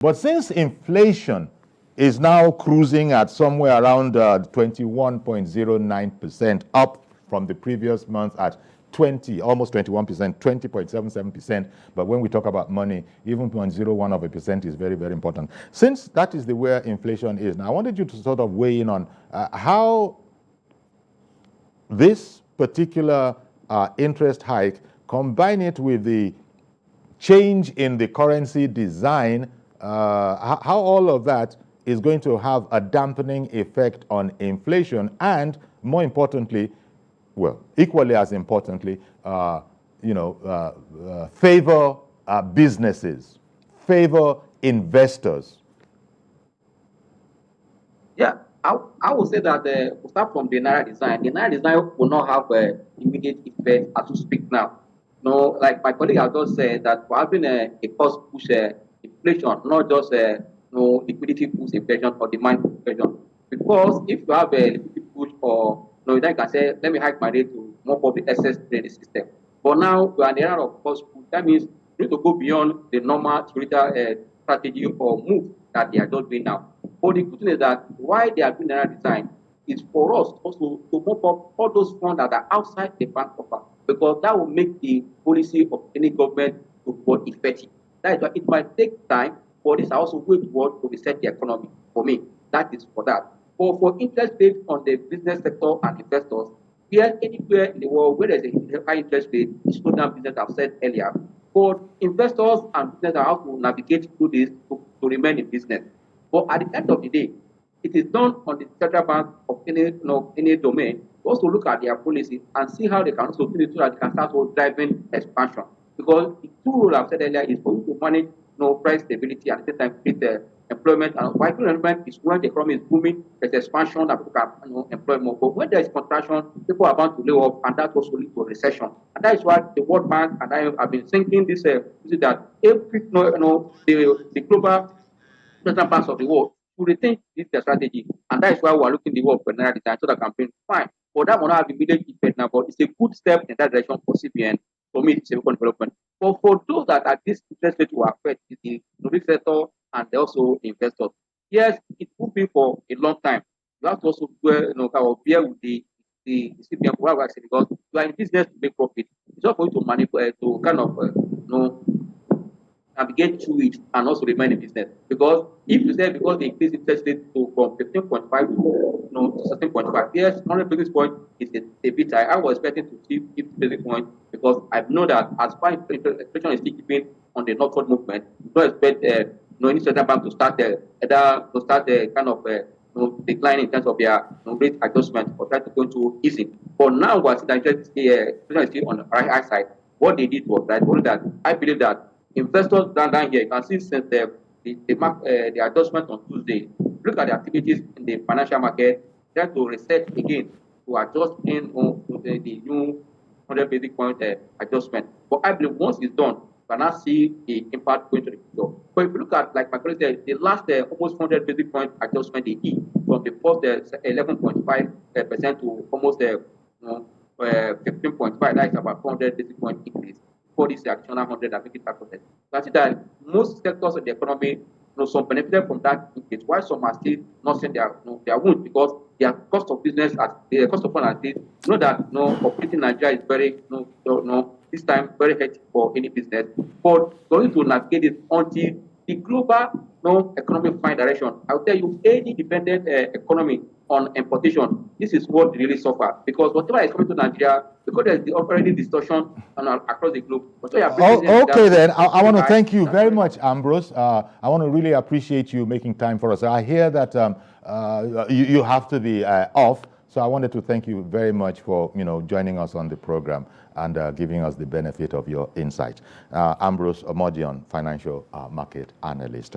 But since inflation is now cruising at somewhere around 21.09%, up from the previous month at almost 21%, 20.77%. But when we talk about money, even 0.01% is very, very important. Since that is the where inflation is, now I wanted you to sort of weigh in on how this particular interest hike, combine it with the change in the currency design, how all of that is going to have a dampening effect on inflation, and more importantly, well, equally as importantly, favor businesses, favor investors. Yeah, I would say that we start from the Naira design. The Naira design will not have immediate effect as we speak now. No, like my colleague has just said, that we're having a cost push inflation, not just liquidity push inflation or demand push inflation. Because if you have a liquidity push, or then you can say, let me hike my rate to mop up the excess trade system. But now we are in the era of cost push. That means you need to go beyond the normal strategy or move that they are just doing now. But the good thing is that why they are doing Naira design is for us also to mop up all those funds that are outside the bank offer, because that will make the policy of any government to be effective. That is why it might take time, but this are also way toward to reset the economy. For me, that is for that. But for interest rates on the business sector and investors, anywhere in the world where there's a high interest rate, it slows down business, I've said earlier. But investors and business are how to navigate through this to remain in business. But at the end of the day, it is done on the central bank of any domain to also look at their policy and see how they can also do it so that they can start driving expansion. Because the two role I've said earlier is for you to manage price stability and at the same time create employment. And why employment is when the economy is booming, there's expansion that people can employ more. But when there is contraction, people are bound to lay off, and that also leads to a recession. And that is why the World Bank and I have been thinking this that every the global certain parts of the world to rethink this strategy. And that is why we are looking the world for another design so that campaign fine. But that will not have immediate effect now, but it's a good step in that direction for CBN. For me, it's a good development. But for those that are this interest rate will affect is the public sector and also investors. Yes, it will be for a long time. You have to also bear with the CBN because you are in business to make profit. It's not for you to manipulate to kind of navigate through it and also remain in business. Because if you say because they increase interest rate from 15.5 to 16.5, yes, 100 basis point is a bit high. I was expecting to see 50 basis point because I know that as far as inflation is still keeping on the northward movement, you don't expect any central bank to start kind of decline in terms of their rate adjustment or try to go into easing. But now what's the inflation is still on the high side. What they did was that I believe that investors down here, you can see since the adjustment on Tuesday, look at the activities in the financial market, try to reset again to adjust in on the new 100 basis point adjustment. But I believe once it's done, we can now see the impact going to the future. But if you look at, like my colleague said, the last almost 100 basis point adjustment they did from the first 11.5% to almost 15.5, that is about 400 basis point increase. For this additional 100 and 55%. That's it. That most sectors of the economy, some benefited from that increase, while some are still not seeing their wound because their cost of business, the cost of fund, you know that operating Nigeria is very, this time very hectic for any business. But going to navigate it until the global economic find direction. I'll tell you, any dependent economy on importation, this is what really suffer because whatever is coming to Nigeria, because there's already distortion across the globe. Okay, then I want to thank you very much, Ambrose. I want to really appreciate you making time for us. I hear that you have to be off, so I wanted to thank you very much for joining us on the program and giving us the benefit of your insight. Ambrose Omodion, financial market analyst.